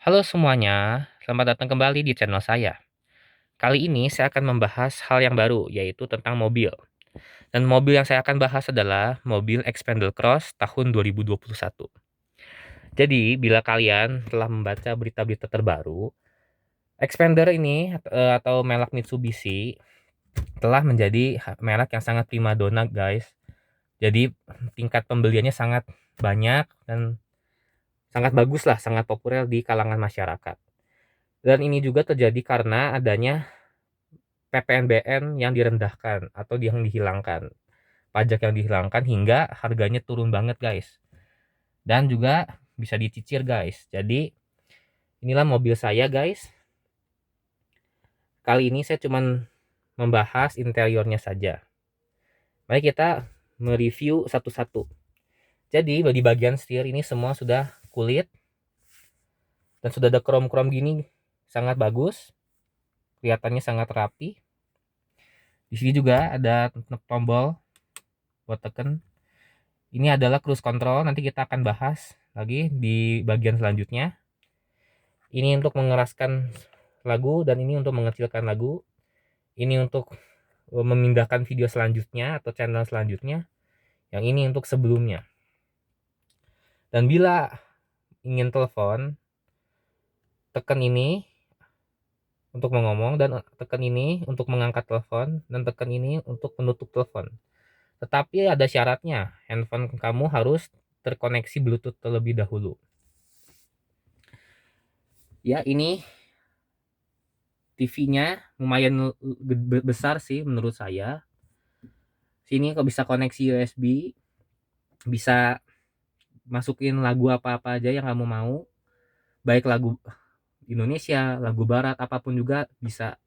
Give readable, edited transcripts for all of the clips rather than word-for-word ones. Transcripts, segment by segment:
Halo semuanya, selamat datang kembali di channel saya. Kali ini saya akan membahas hal yang baru, yaitu tentang mobil. Dan mobil yang saya akan bahas adalah mobil Xpander Cross tahun 2021. Jadi, bila kalian telah membaca berita-berita terbaru, Xpander ini atau merek Mitsubishi telah menjadi merek yang sangat primadona, guys. Jadi, tingkat pembeliannya sangat banyak dan sangat bagus lah, sangat populer di kalangan masyarakat. Dan ini juga terjadi karena adanya PPNBM yang direndahkan atau yang dihilangkan. Pajak yang dihilangkan hingga harganya turun banget, guys. Dan juga bisa dicicil, guys. Jadi, inilah mobil saya, guys. Kali ini saya cuman membahas interiornya saja. Mari kita mereview satu-satu. Jadi, di bagian setir ini semua sudah kulit dan sudah ada krom-krom gini, sangat bagus. Kelihatannya sangat rapi. Di sini juga ada tombol buat tekan. Ini adalah cruise control, nanti kita akan bahas lagi di bagian selanjutnya. Ini untuk mengeraskan lagu dan ini untuk mengecilkan lagu. Ini untuk memindahkan video selanjutnya atau channel selanjutnya. Yang ini untuk sebelumnya. Dan bila ingin telepon, tekan ini untuk mengomong dan tekan ini untuk mengangkat telepon dan tekan ini untuk menutup telepon. Tetapi ada syaratnya, handphone kamu harus terkoneksi Bluetooth terlebih dahulu. Ya, ini TV-nya lumayan besar sih menurut saya. Sini kok bisa koneksi USB, bisa masukin lagu apa-apa aja yang kamu mau, baik lagu Indonesia, lagu barat, apapun juga bisa.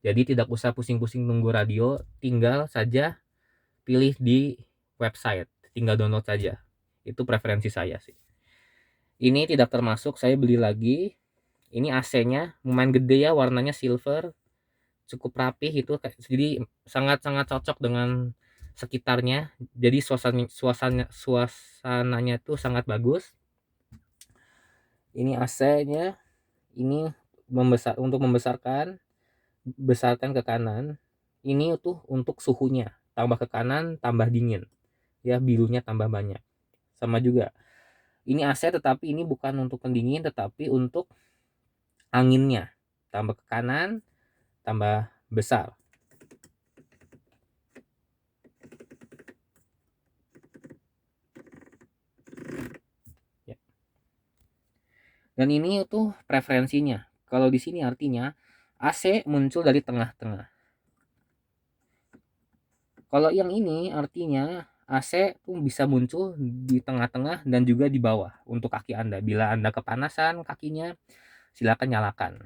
Jadi tidak usah pusing-pusing nunggu radio, tinggal saja pilih di website, tinggal download saja. Itu preferensi saya sih. Ini tidak termasuk, saya beli lagi. Ini AC-nya lumayan gede ya, warnanya silver, cukup rapih itu, jadi sangat-sangat cocok dengan sekitarnya. Jadi suasananya tuh sangat bagus. Ini AC-nya, ini untuk besarkan ke kanan. Ini tuh untuk suhunya, tambah ke kanan tambah dingin. Ya, birunya tambah banyak. Sama juga. Ini AC tetapi ini bukan untuk pendingin tetapi untuk anginnya. Tambah ke kanan tambah besar. Ya. Dan ini tuh preferensinya. Kalau di sini artinya AC muncul dari tengah-tengah. Kalau yang ini artinya AC tuh bisa muncul di tengah-tengah dan juga di bawah untuk kaki Anda. Bila Anda kepanasan kakinya, silakan nyalakan.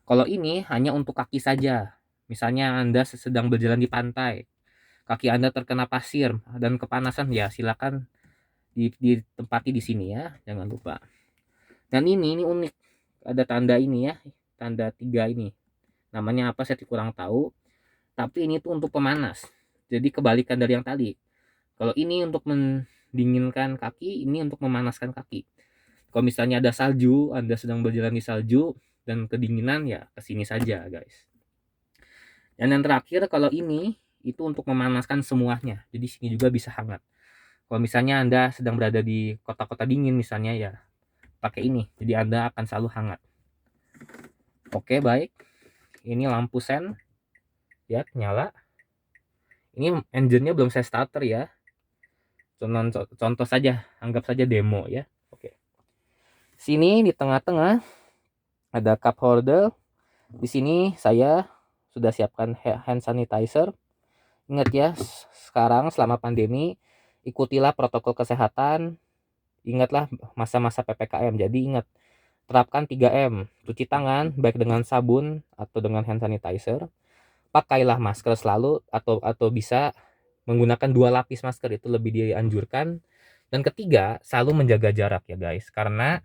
Kalau ini hanya untuk kaki saja. Misalnya Anda sedang berjalan di pantai, kaki Anda terkena pasir dan kepanasan, ya silakan ditempati di sini ya, jangan lupa. Dan ini unik, ada tanda ini ya, tanda 3 ini. Namanya apa saya kurang tahu, tapi ini tuh untuk pemanas. Jadi kebalikan dari yang tadi. Kalau ini untuk mendinginkan kaki, ini untuk memanaskan kaki. Kalau misalnya ada salju, Anda sedang berjalan di salju dan kedinginan, ya kesini saja guys. Dan yang terakhir, kalau ini itu untuk memanaskan semuanya. Jadi sini juga bisa hangat. Kalau misalnya Anda sedang berada di kota-kota dingin misalnya, ya pakai ini. Jadi Anda akan selalu hangat. Oke, baik. Ini lampu sen. Ya, nyala. Ini engine-nya belum saya starter ya. Contoh saja, anggap saja demo ya. Oke. Sini di tengah-tengah ada cup holder. Di sini saya sudah siapkan hand sanitizer. Ingat ya, sekarang selama pandemi ikutilah protokol kesehatan. Ingatlah masa-masa PPKM. Jadi ingat, terapkan 3M. Cuci tangan baik dengan sabun atau dengan hand sanitizer. Pakailah masker selalu atau bisa menggunakan 2 lapis masker, itu lebih dianjurkan. Dan ketiga, selalu menjaga jarak ya guys, karena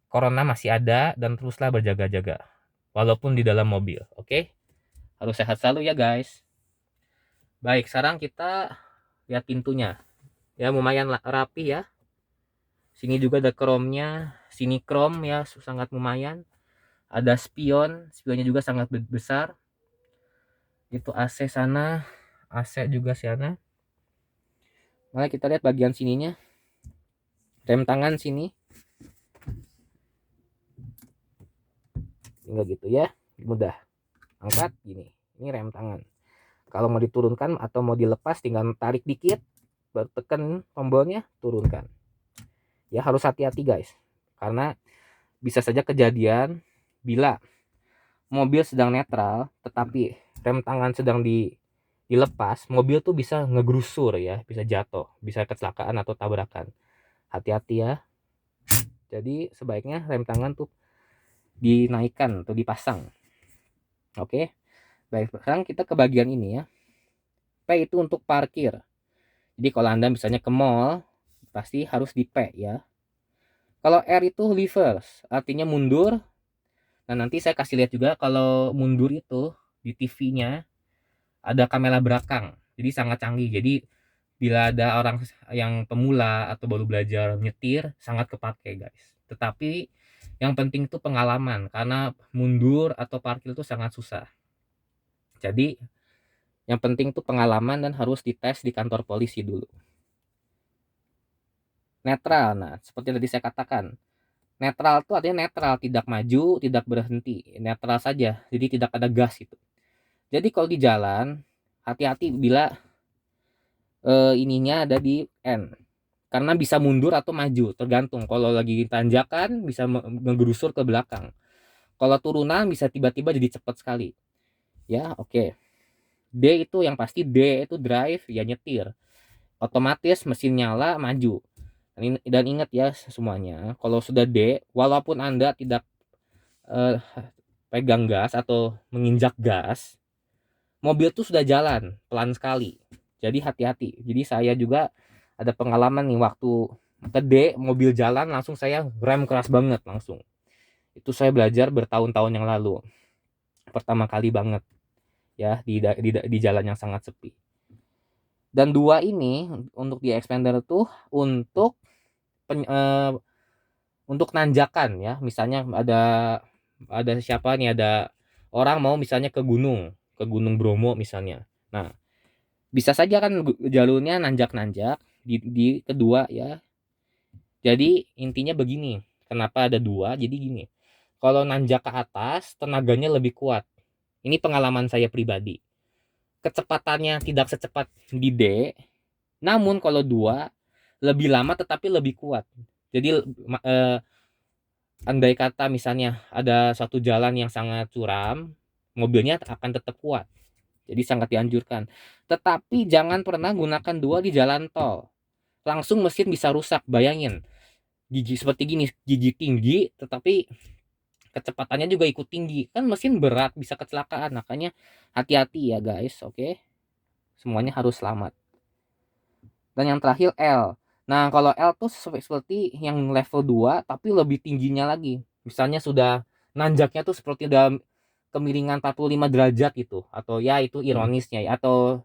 corona masih ada dan teruslah berjaga-jaga walaupun di dalam mobil. Oke? Harus sehat selalu ya guys. Baik, sekarang kita lihat pintunya. Ya lumayan rapi ya. Sini juga ada kromnya, sini chrome ya, sangat lumayan. Ada spionnya juga sangat besar. Itu AC sana, AC juga sana. Mari kita lihat bagian sininya. Rem tangan sini. Enggak gitu ya, mudah. Angkat gini. Ini rem tangan. Kalau mau diturunkan atau mau dilepas tinggal tarik dikit, baru tekan tombolnya, turunkan. Ya harus hati-hati guys. Karena bisa saja kejadian bila mobil sedang netral tetapi rem tangan sedang dilepas, mobil tuh bisa ngegrusur ya, bisa jatuh, bisa kecelakaan atau tabrakan. Hati-hati ya. Jadi sebaiknya rem tangan tuh dinaikkan atau dipasang. Oke. Baik, sekarang kita ke bagian ini ya. P itu untuk parkir. Jadi kalau Anda misalnya ke mall, pasti harus di P ya. Kalau R itu reverse, artinya mundur. Nah, nanti saya kasih lihat juga kalau mundur itu di TV-nya ada kamera belakang. Jadi sangat canggih. Jadi bila ada orang yang pemula atau baru belajar nyetir, sangat kepake guys. Tetapi yang penting itu pengalaman, karena mundur atau parkir itu sangat susah. Jadi yang penting itu pengalaman dan harus dites di kantor polisi dulu. Netral, nah seperti tadi saya katakan, netral itu artinya netral, tidak maju, tidak berhenti, netral saja, jadi tidak ada gas gitu. Jadi kalau di jalan, hati-hati bila ininya ada di N, karena bisa mundur atau maju, tergantung. Kalau lagi tanjakan bisa menggerusur ke belakang, kalau turunan bisa tiba-tiba jadi cepat sekali ya. Oke. D itu yang pasti, D itu drive ya, nyetir, otomatis mesin nyala maju. Dan ingat ya semuanya, kalau sudah D, walaupun Anda tidak pegang gas atau menginjak gas, mobil tuh sudah jalan pelan sekali. Jadi hati-hati. Jadi saya juga ada pengalaman nih, waktu ke D mobil jalan langsung saya rem keras banget langsung. Itu saya belajar bertahun-tahun yang lalu. Pertama kali banget ya di jalan yang sangat sepi. Dan dua ini untuk di expander tuh untuk nanjakan ya. Misalnya ada siapa nih, ada orang mau misalnya ke Gunung Bromo misalnya. Nah, bisa saja kan jalurnya nanjak-nanjak di kedua ya. Jadi intinya begini, kenapa ada dua? Jadi gini, kalau nanjak ke atas tenaganya lebih kuat. Ini pengalaman saya pribadi. Kecepatannya tidak secepat di D, namun kalau dua lebih lama tetapi lebih kuat. Jadi andai kata misalnya ada satu jalan yang sangat curam, mobilnya akan tetap kuat. Jadi sangat dianjurkan. Tetapi jangan pernah gunakan dua di jalan tol. Langsung mesin bisa rusak. Bayangin, gigi seperti gini, gigi tinggi tetapi kecepatannya juga ikut tinggi. Kan mesin berat, bisa kecelakaan. Makanya hati-hati ya guys, oke? Semuanya harus selamat. Dan yang terakhir L. Nah, kalau L tuh seperti yang level 2 tapi lebih tingginya lagi. Misalnya sudah nanjaknya tuh seperti dalam kemiringan 45 derajat gitu, atau ya itu ironisnya ya, atau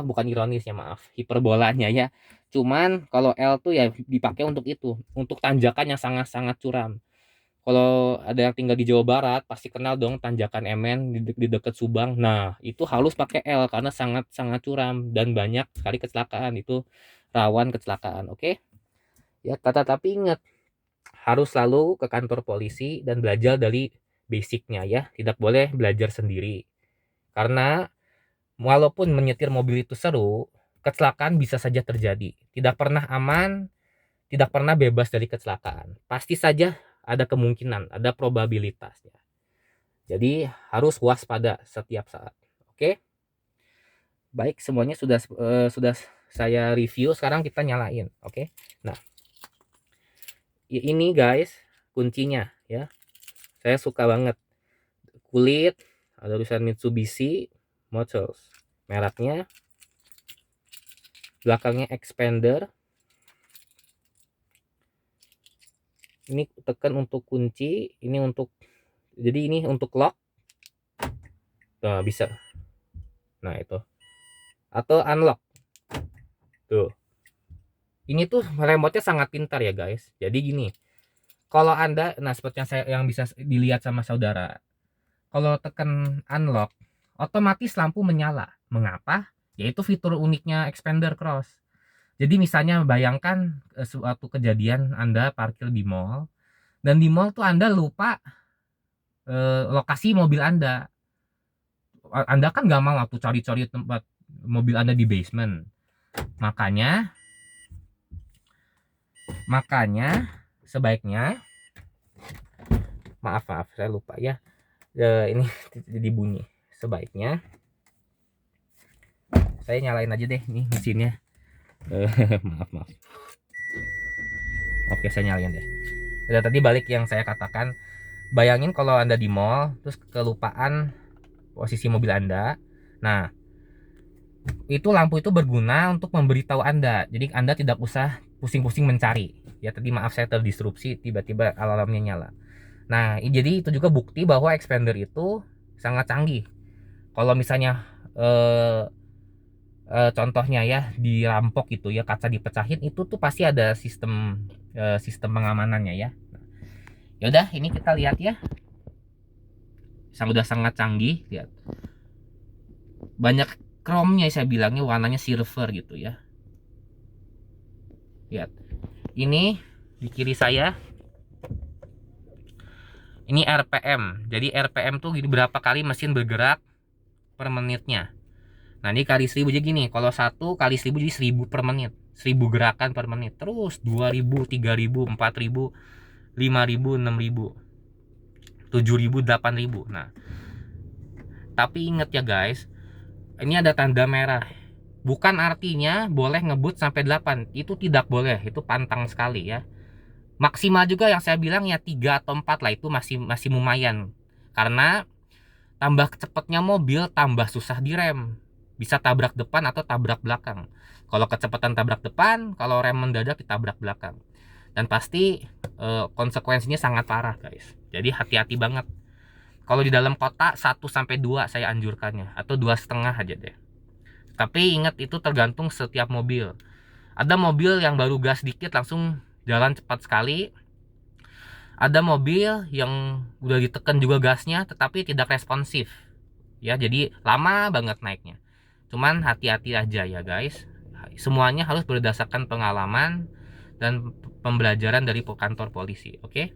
bukan ironisnya, maaf, hiperbolanya ya. Cuman kalau L tuh ya dipakai untuk itu, untuk tanjakan yang sangat-sangat curam. Kalau ada yang tinggal di Jawa Barat pasti kenal dong tanjakan Emen di dekat Subang. Nah, itu harus pakai L karena sangat-sangat curam dan banyak sekali kecelakaan. Itu rawan kecelakaan, oke? Ya, tapi ingat, harus selalu ke kantor polisi dan belajar dari basicnya ya. Tidak boleh belajar sendiri. Karena walaupun menyetir mobil itu seru, kecelakaan bisa saja terjadi. Tidak pernah aman, tidak pernah bebas dari kecelakaan. Pasti saja ada kemungkinan, ada probabilitasnya. Jadi harus waspada setiap saat. Oke? Baik, semuanya sudah saya review. Sekarang kita nyalain. Oke? Nah, ini guys kuncinya ya. Saya suka banget. Kulit, ada tulisan Mitsubishi Motors. Mereknya. Belakangnya expander. Ini tekan untuk kunci, ini untuk, jadi ini untuk lock. Nah, bisa. Nah, itu. Atau unlock. Tuh. Ini tuh remote-nya sangat pintar ya, guys. Jadi gini. Kalau Anda, nah seperti yang bisa dilihat sama saudara, kalau tekan unlock, otomatis lampu menyala. Mengapa? Yaitu fitur uniknya Expander Cross. Jadi misalnya bayangkan suatu kejadian Anda parkir di mall, dan di mall tuh Anda lupa lokasi mobil Anda. Anda kan nggak mau tuh cari-cari tempat mobil Anda di basement. Makanya sebaiknya, maaf saya lupa ya, ini jadi bunyi. Sebaiknya saya nyalain aja deh nih mesinnya. Maaf. Oke, saya nyalain deh. Udah, tadi balik yang saya katakan, bayangin kalau Anda di mall terus kelupaan posisi mobil Anda. Nah, itu lampu itu berguna untuk memberitahu Anda. Jadi Anda tidak usah pusing-pusing mencari. Ya tadi maaf saya terdisrupsi, tiba-tiba alarmnya nyala. Nah, jadi itu juga bukti bahwa Expander itu sangat canggih. Kalau misalnya contohnya ya dirampok gitu ya, kaca dipecahin, itu tuh pasti ada sistem pengamanannya ya. Ya udah, ini kita lihat ya. Udah sangat canggih, lihat. Banyak chrome-nya, saya bilangnya warnanya silver gitu ya. Lihat. Ini di kiri saya. Ini RPM. Jadi RPM tuh berapa kali mesin bergerak per menitnya. Nah, ini kali 1000 jadi gini. Kalau 1 kali 1000 jadi 1000 per menit. 1000 gerakan per menit. Terus 2000, 3000, 4000, 5000, 6000, 7000, 8000. Nah, tapi ingat ya guys, ini ada tanda merah. Bukan artinya boleh ngebut sampai 8. Itu tidak boleh. Itu pantang sekali ya. Maksimal juga yang saya bilang ya 3 atau 4 lah, itu masih lumayan. Karena tambah cepatnya mobil, tambah susah direm. Bisa tabrak depan atau tabrak belakang. Kalau kecepatan tabrak depan, kalau rem mendadak ditabrak belakang. Dan pasti konsekuensinya sangat parah guys. Jadi hati-hati banget. Kalau di dalam kota 1-2 saya anjurkannya, atau 2,5 aja deh. Tapi ingat, itu tergantung setiap mobil. Ada mobil yang baru gas dikit langsung jalan cepat sekali. Ada mobil yang udah ditekan juga gasnya tetapi tidak responsif. Ya, jadi lama banget naiknya. Cuman hati-hati aja ya guys. Semuanya harus berdasarkan pengalaman dan pembelajaran dari kantor polisi. Oke?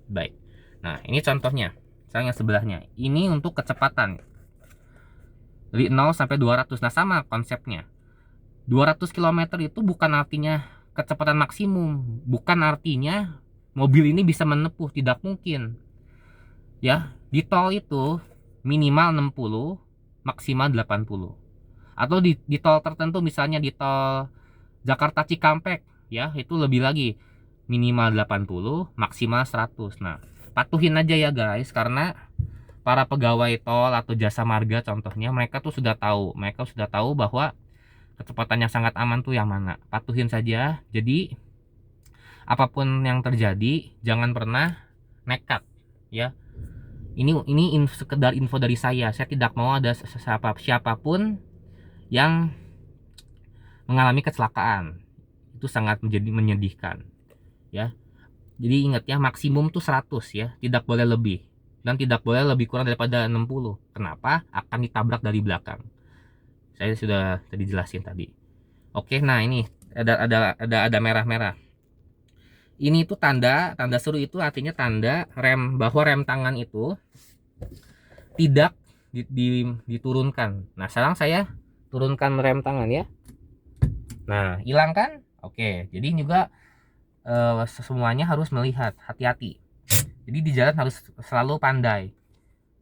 Baik. Nah, ini contohnya. Sekarang yang sebelahnya. Ini untuk kecepatan. Dari 0 sampai 200. Nah, sama konsepnya. 200 km itu bukan artinya kecepatan maksimum, bukan artinya mobil ini bisa menempuh, tidak mungkin. Ya, di tol itu minimal 60, maksimal 80. Atau di tol tertentu, misalnya di tol Jakarta Cikampek, ya, itu lebih lagi, minimal 80, maksimal 100. Nah, patuhin aja ya guys, karena para pegawai tol atau jasa marga contohnya, mereka sudah tahu bahwa kecepatan yang sangat aman tuh yang mana. Patuhin saja. Jadi apapun yang terjadi jangan pernah nekat ya. Ini sekedar info dari saya tidak mau ada siapapun yang mengalami kecelakaan. Itu sangat menjadi menyedihkan ya. Jadi ingat ya, maksimum tuh 100 ya, tidak boleh lebih, dan tidak boleh lebih kurang daripada 60. Kenapa? Akan ditabrak dari belakang. Saya sudah tadi jelasin tadi. Oke, nah ini ada merah-merah. Ini tuh tanda seru, itu artinya tanda bahwa rem tangan itu tidak diturunkan. Nah, sekarang saya turunkan rem tangan ya. Nah, hilang kan? Oke, jadi juga semuanya harus melihat, hati-hati. Jadi di jalan harus selalu pandai.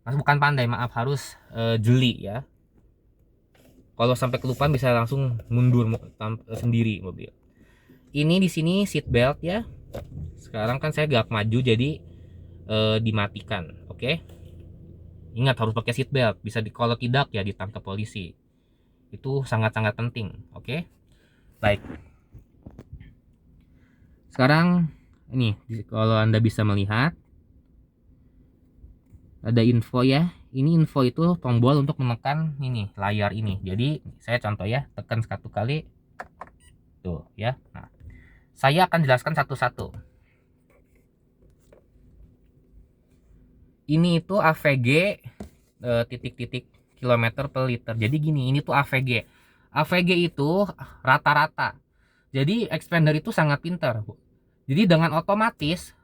Bukan pandai, maaf, harus jeli ya. Kalau sampai kelupaan bisa langsung mundur sendiri mobil. Ini di sini seat belt ya. Sekarang kan saya gak maju, jadi dimatikan. Oke. Ingat, harus pakai seat belt. Kalau tidak ya ditangkap polisi. Itu sangat-sangat penting. Oke. Baik. Sekarang ini kalau Anda bisa melihat ada info ya. Ini info itu tombol untuk menekan ini layar ini. Jadi saya contoh ya, tekan 1 kali tuh ya. Nah, saya akan jelaskan satu-satu. Ini itu AVG titik-titik kilometer per liter. Jadi gini, ini tuh AVG. AVG itu rata-rata. Jadi expander itu sangat pintar. Jadi dengan otomatis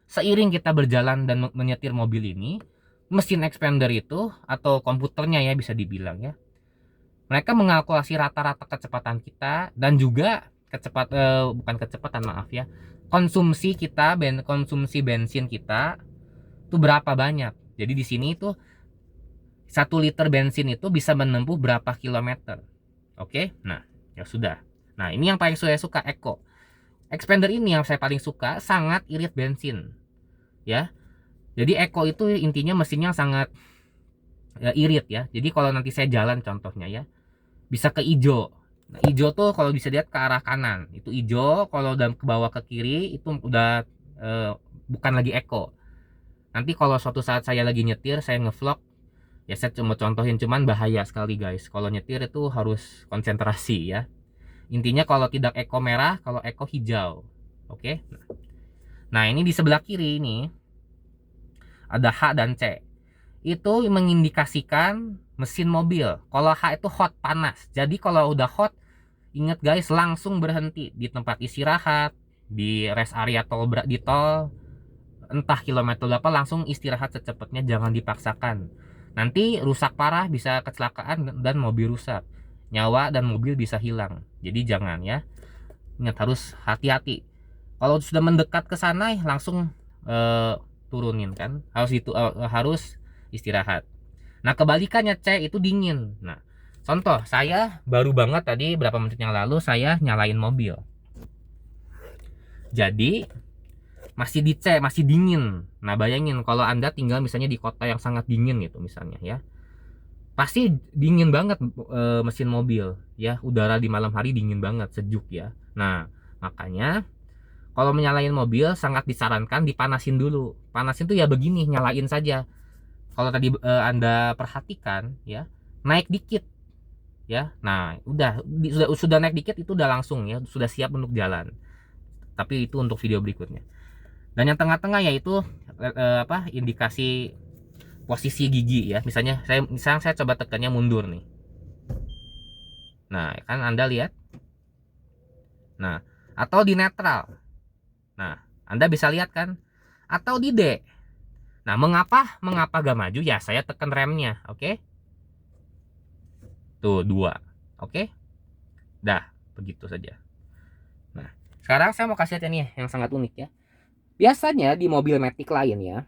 seiring kita berjalan dan menyetir mobil ini, mesin expander itu atau komputernya ya bisa dibilang ya, mereka mengalkulasi rata-rata kecepatan kita dan juga bukan kecepatan, maaf ya, konsumsi kita, konsumsi bensin kita itu berapa banyak. Jadi di sini itu 1 liter bensin itu bisa menempuh berapa kilometer. Oke, nah ya sudah. Nah ini yang paling saya suka, Eco Expander ini yang saya paling suka, sangat irit bensin ya. Jadi Eco itu intinya mesinnya sangat ya, irit ya. Jadi kalau nanti saya jalan contohnya ya, bisa ke hijau. Nah, hijau tuh kalau bisa lihat ke arah kanan itu hijau, kalau udah ke bawah ke kiri itu udah bukan lagi Eco. Nanti kalau suatu saat saya lagi nyetir, saya ngevlog ya, saya cuma contohin, cuman bahaya sekali guys. Kalau nyetir itu harus konsentrasi ya. Intinya kalau tidak Eco merah, kalau Eco hijau. Oke. Nah, ini di sebelah kiri ini ada H dan C. Itu mengindikasikan mesin mobil. Kalau H itu hot, panas. Jadi kalau udah hot, ingat guys, langsung berhenti di tempat istirahat, di rest area tol, di tol, entah kilometer berapa, langsung istirahat secepatnya, jangan dipaksakan. Nanti rusak parah, bisa kecelakaan dan mobil rusak. Nyawa dan mobil bisa hilang. Jadi jangan ya. Ingat, harus hati-hati. Kalau sudah mendekat ke sana langsung turunin kan. Harus istirahat. Nah, kebalikannya C itu dingin. Nah, contoh saya baru banget tadi berapa menit yang lalu saya nyalain mobil. Jadi masih di C, masih dingin. Nah, bayangin kalau Anda tinggal misalnya di kota yang sangat dingin gitu misalnya ya. Pasti dingin banget mesin mobil ya. Udara di malam hari dingin banget, sejuk ya. Nah, makanya kalau menyalain mobil sangat disarankan dipanasin dulu. Panasin tuh ya begini, nyalain saja. Kalau tadi Anda perhatikan ya, naik dikit ya. Nah, sudah naik dikit itu udah langsung ya, sudah siap untuk jalan. Tapi itu untuk video berikutnya. Dan yang tengah-tengah yaitu indikasi posisi gigi ya. Misalnya saya coba tekannya mundur nih. Nah, kan Anda lihat. Nah, atau di netral. Nah, Anda bisa lihat kan? Atau di D. Nah, mengapa gak maju? Ya, saya tekan remnya, oke? Tuh, 2. Oke? Dah, begitu saja. Nah, sekarang saya mau kasih lihat nih yang sangat unik ya. Biasanya di mobil matic lain ya,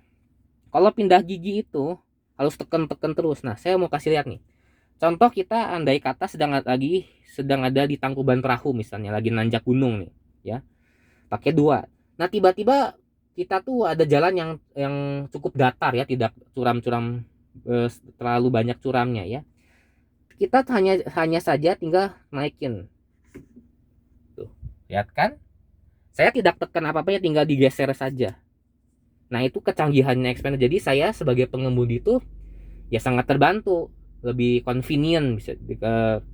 kalau pindah gigi itu harus tekan-tekan terus. Nah, saya mau kasih lihat nih. Contoh, kita andai kata sedang ada di Tangkuban Perahu misalnya, lagi nanjak gunung nih, ya. Pakai 2. Nah, tiba-tiba kita tuh ada jalan yang cukup datar ya, tidak curam-curam terlalu banyak curamnya ya. Kita hanya saja tinggal naikin. Tuh, lihat kan? Saya tidak tekan apa-apa ya, tinggal digeser saja. Nah, itu kecanggihannya expander. Jadi saya sebagai pengemudi itu ya sangat terbantu, lebih convenient bisa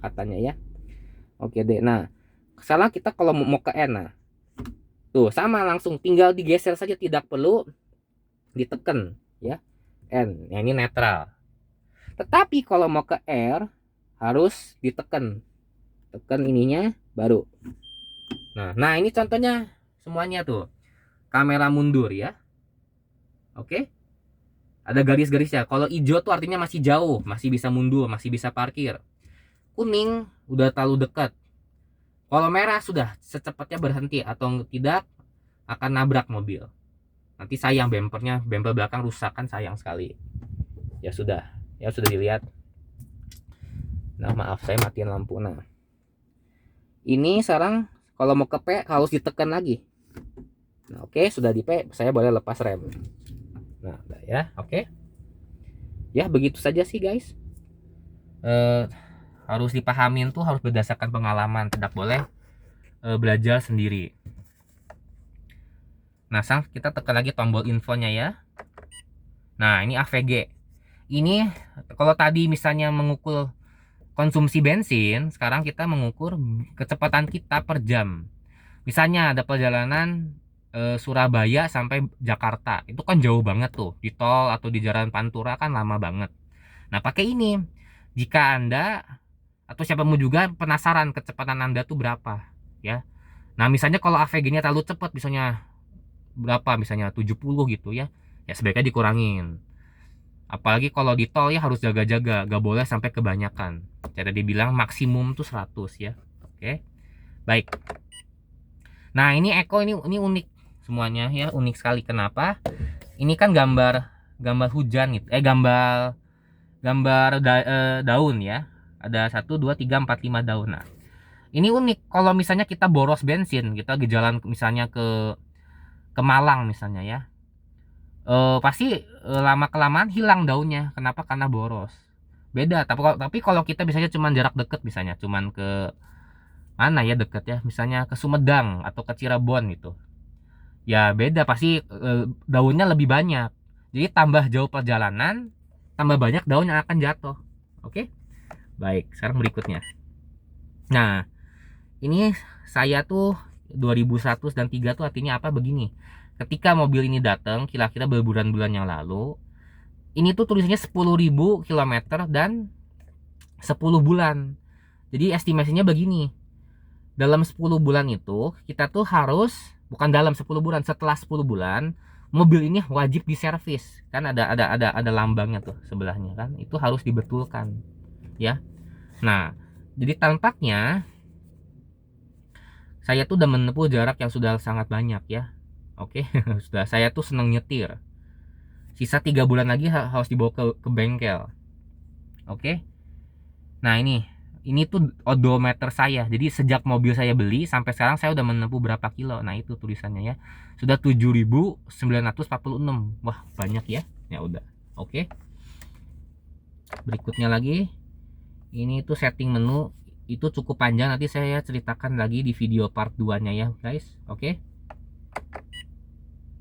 katanya ya. Oke deh. Nah, sekarang kita kalau mau ke N, nah tuh sama, langsung tinggal digeser saja, tidak perlu ditekan ya. N, ya ini netral. Tetapi kalau mau ke R harus ditekan, tekan ininya baru. Nah ini contohnya semuanya tuh, kamera mundur ya. Oke, ada garis-garisnya. Kalau hijau tuh artinya masih jauh, masih bisa mundur, masih bisa parkir. Kuning udah terlalu dekat. Kalau merah sudah secepatnya berhenti, atau tidak akan nabrak mobil. Nanti sayang, bemper belakang rusak kan, sayang sekali. Ya sudah dilihat. Nah, maaf saya matiin lampu. Nah, ini sekarang kalau mau ke P harus ditekan lagi. Nah, oke, sudah di P, saya boleh lepas rem. Nah, udah ya, oke. Ya, begitu saja sih guys. Harus dipahamin tuh, harus berdasarkan pengalaman, tidak boleh belajar sendiri. Nah, kita tekan lagi tombol infonya ya. Nah, ini AVG. Ini kalau tadi misalnya mengukur konsumsi bensin, sekarang kita mengukur kecepatan kita per jam. Misalnya ada perjalanan Surabaya sampai Jakarta. Itu kan jauh banget tuh. Di tol atau di jalan Pantura kan lama banget. Nah, pakai ini. Jika Anda atau siapapun juga penasaran kecepatan Anda tuh berapa, ya. Nah, misalnya kalau AVG-nya terlalu cepat, misalnya berapa, misalnya 70 gitu ya. Ya sebaiknya dikurangin. Apalagi kalau di tol ya harus jaga-jaga, gak boleh sampai kebanyakan. Jadi dibilang maksimum tuh 100 ya. Oke. Baik. Nah, ini Eko ini unik semuanya ya, unik sekali. Kenapa? Ini kan gambar gambar hujan gitu. Gambar daun ya. Ada 1 2 3 4 5 daun. Nah, ini unik kalau misalnya kita boros bensin, kita di jalan misalnya ke Malang misalnya ya. Pasti lama kelamaan hilang daunnya. Kenapa? Karena boros. Beda, tapi kalau kita misalnya cuman jarak deket, misalnya cuman ke mana ya deket ya, misalnya ke Sumedang atau ke Cirebon gitu. Ya beda, pasti daunnya lebih banyak. Jadi tambah jauh perjalanan, tambah banyak daun yang akan jatuh. Oke? Baik, sekarang berikutnya. Nah, ini saya tuh 2100 dan 3 tuh artinya apa begini. Ketika mobil ini datang kira-kira berbulan-bulan yang lalu, ini tuh tulisannya 10.000 kilometer dan 10 bulan. Jadi estimasinya begini. Dalam 10 bulan itu kita tuh harus, bukan dalam 10 bulan, setelah 10 bulan mobil ini wajib diservis. Kan ada lambangnya tuh sebelahnya kan. Itu harus dibetulkan, ya. Nah, jadi tampaknya saya tuh udah menempuh jarak yang sudah sangat banyak ya. Oke, sudah, saya tuh senang nyetir. Sisa 3 bulan lagi harus dibawa ke bengkel. Oke. Nah, ini tuh odometer saya. Jadi sejak mobil saya beli sampai sekarang saya udah menempuh berapa kilo. Nah, itu tulisannya ya. Sudah 7.946. Wah, banyak ya. Ya udah. Oke. Berikutnya lagi. Ini tuh setting menu. Itu cukup panjang, nanti saya ceritakan lagi di video part 2-nya ya, guys. Oke.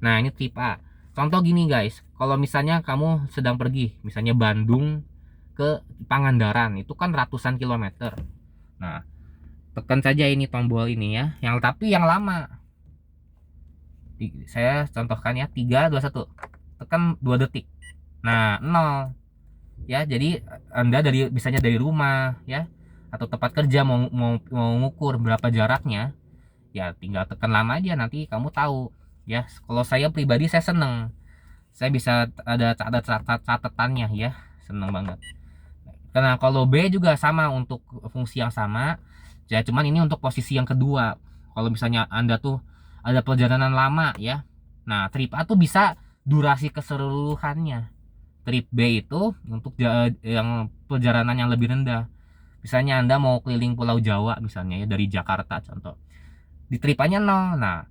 Nah, ini tip A. Contoh gini, guys. Kalau misalnya kamu sedang pergi, misalnya Bandung ke Pangandaran, itu kan ratusan kilometer. Nah, tekan saja ini tombol ini ya, tapi yang lama. Saya contohkan ya, 3 2 1. Tekan 2 detik. Nah, 0. Ya, jadi Anda misalnya dari rumah ya atau tempat kerja mau ngukur berapa jaraknya, ya tinggal tekan lama aja, nanti kamu tahu ya. Kalau saya pribadi saya seneng, saya bisa ada catatannya ya, seneng banget. Karena kalau B juga sama, untuk fungsi yang sama ya, cuman ini untuk posisi yang kedua. Kalau misalnya Anda tuh ada perjalanan lama ya, nah trip A tuh bisa durasi keseluruhannya. Trip B itu untuk yang perjalanan yang lebih rendah. Misalnya Anda mau keliling Pulau Jawa misalnya ya, dari Jakarta contoh, di trip A-nya 0. Nah,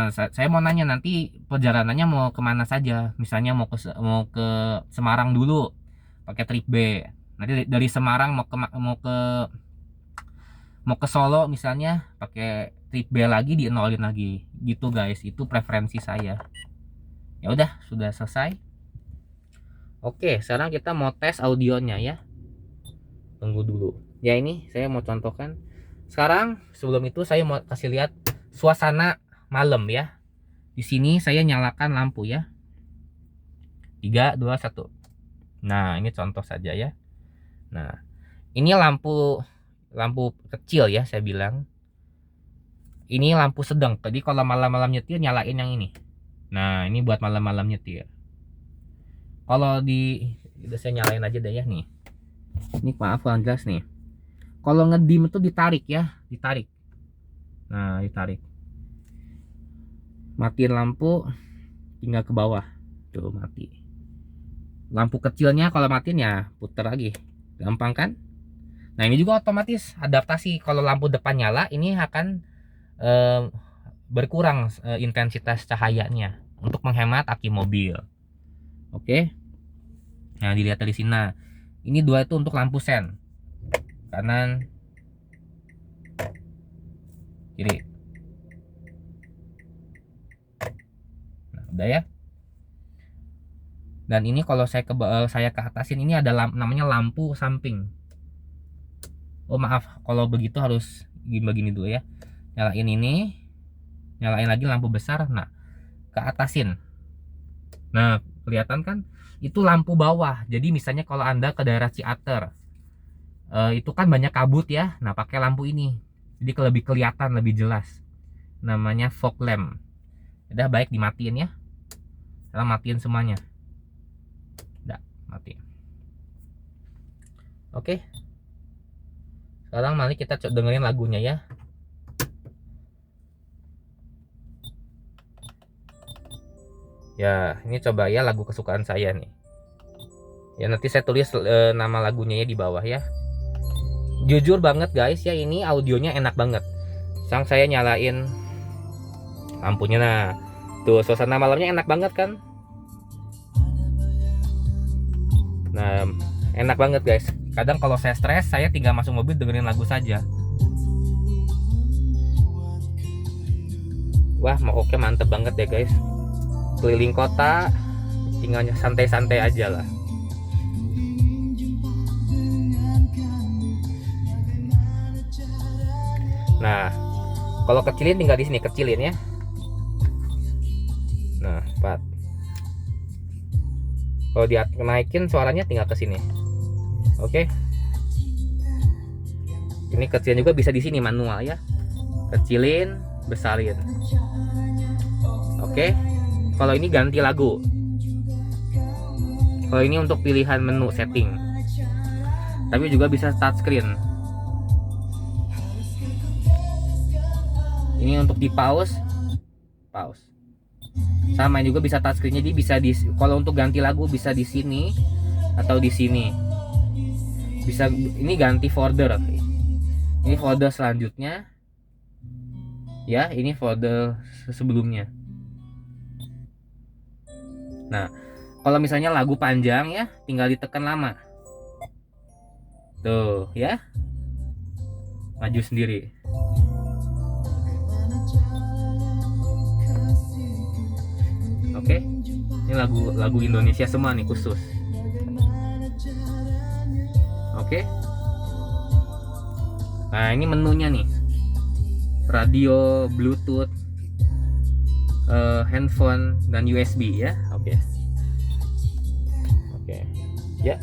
saya mau nanya nanti perjalanannya mau kemana saja. Misalnya mau ke Semarang dulu pakai trip B. Nanti dari Semarang mau ke Solo misalnya pakai trip B lagi, dienolin lagi gitu, guys. Itu preferensi saya. Ya udah, sudah selesai. Oke, sekarang kita mau tes audionya ya. Tunggu dulu. Ya, ini saya mau contohkan. Sekarang sebelum itu saya mau kasih lihat suasana malam ya. Di sini saya nyalakan lampu ya. 3 2 1. Nah, ini contoh saja ya. Nah, ini lampu kecil ya, saya bilang. Ini lampu sedang. Tadi kalau malam-malam nyetir nyalain yang ini. Nah, ini buat malam-malam nyetir. Kalau udah saya nyalain aja deh ya nih. Ini maaf kurang jelas nih. Kalau ngedim itu ditarik ya, ditarik. Nah, ditarik. Matiin lampu, tinggal ke bawah. Tuh, mati. Lampu kecilnya kalau matiin ya putar lagi. Gampang kan? Nah, ini juga otomatis adaptasi. Kalau lampu depan nyala, ini akan berkurang intensitas cahayanya untuk menghemat aki mobil. Oke. Nah, dilihat dari sini. Nah, ini 2 itu untuk lampu sen. Kanan, kiri. Nah, udah ya. Dan ini kalau saya ke atasin, ini ada namanya lampu samping. Oh maaf, kalau begitu harus begini dulu ya. Nyalain ini. nyalain lagi lampu besar. Nah, ke atasin. Nah, kelihatan kan itu lampu bawah. Jadi misalnya kalau Anda ke daerah Ciater, itu kan banyak kabut ya. Nah, pakai lampu ini. Jadi lebih kelihatan, lebih jelas. Namanya fog lamp. Udah, baik dimatiin ya. Sekarang matiin semuanya. Udah, matiin. Oke. Sekarang mari kita dengerin lagunya ya. Ya, ini coba ya lagu kesukaan saya nih. Ya, nanti saya tulis nama lagunya ya di bawah ya. Jujur banget guys ya, ini audionya enak banget. Sang saya nyalain lampunya, nah tuh suasana malamnya enak banget kan. Nah, enak banget guys. Kadang kalau saya stres, saya tinggal masuk mobil dengerin lagu saja. Wah, oke, mantep banget ya guys. Keliling kota, tinggalnya santai-santai aja lah. Nah, kalau kecilin tinggal di sini, kecilin ya. Nah, 4. Kalau dia naikin suaranya tinggal ke sini. Oke. Ini kecilin juga bisa di sini manual ya. Kecilin, besarin. Oke. Kalau ini ganti lagu. Kalau ini untuk pilihan menu setting. Tapi juga bisa touchscreen. Ini untuk di pause. Sama juga bisa touchscreen. Jadi bisa kalau untuk ganti lagu bisa di sini atau di sini. Bisa ini ganti folder. Ini folder selanjutnya. Ya, ini folder sebelumnya. Nah, kalau misalnya lagu panjang ya, tinggal ditekan lama. Tuh, ya. Maju sendiri. Oke. Ini lagu Indonesia semua nih khusus. Oke. Nah, ini menunya nih. Radio, Bluetooth, handphone dan USB ya. Oke. Ya.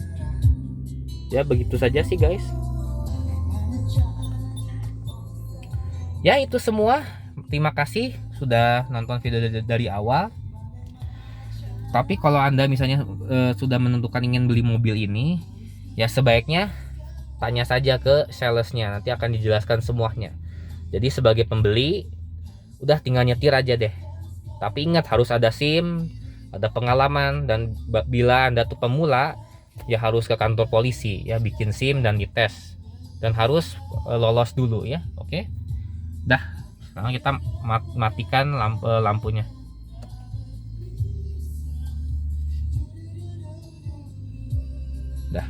Ya, begitu saja sih guys. Ya, itu semua. Terima kasih sudah nonton video dari awal. Tapi kalau Anda misalnya sudah menentukan ingin beli mobil ini, ya sebaiknya tanya saja ke salesnya, nanti akan dijelaskan semuanya. Jadi sebagai pembeli, udah tinggal nyetir aja deh. Tapi ingat harus ada SIM, ada pengalaman, dan bila Anda tuh pemula, ya harus ke kantor polisi ya, bikin SIM dan dites. Dan harus lolos dulu ya, oke? Dah, sekarang kita matikan lampunya. Dah.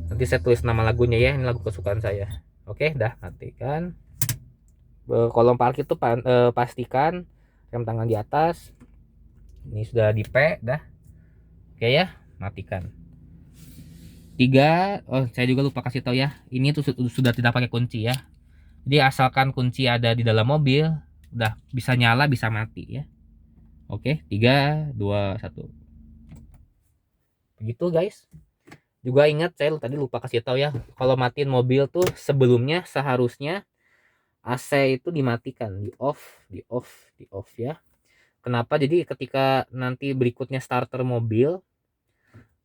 Nanti saya tulis nama lagunya ya, ini lagu kesukaan saya. Oke, dah, matikan. Kolom parkir itu pastikan rem tangan di atas. Ini sudah di P, dah. Oke ya, matikan. 3, saya juga lupa kasih tahu ya. Ini tuh sudah tidak pakai kunci ya. Jadi asalkan kunci ada di dalam mobil, udah bisa nyala, bisa mati ya. Oke, 3, 2, 1. Begitu guys. Juga ingat, saya tadi lupa kasih tahu ya, kalau matiin mobil tuh sebelumnya seharusnya AC itu dimatikan, di off ya. Kenapa? Jadi ketika nanti berikutnya starter mobil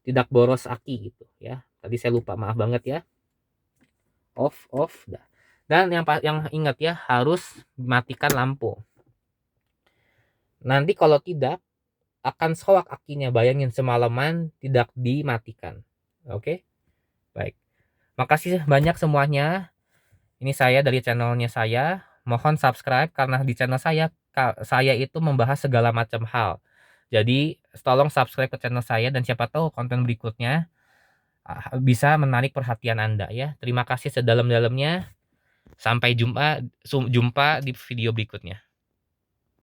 tidak boros aki gitu ya. Tadi saya lupa, maaf banget ya. Off dah. Dan yang ingat ya, harus matikan lampu. Nanti kalau tidak akan soak akinya, bayangin semalaman tidak dimatikan. Oke, baik. Makasih banyak semuanya. Ini saya dari channelnya saya. Mohon subscribe karena di channel saya itu membahas segala macam hal. Jadi tolong subscribe ke channel saya dan siapa tahu konten berikutnya bisa menarik perhatian Anda ya. Terima kasih sedalam-dalamnya. Sampai jumpa di video berikutnya.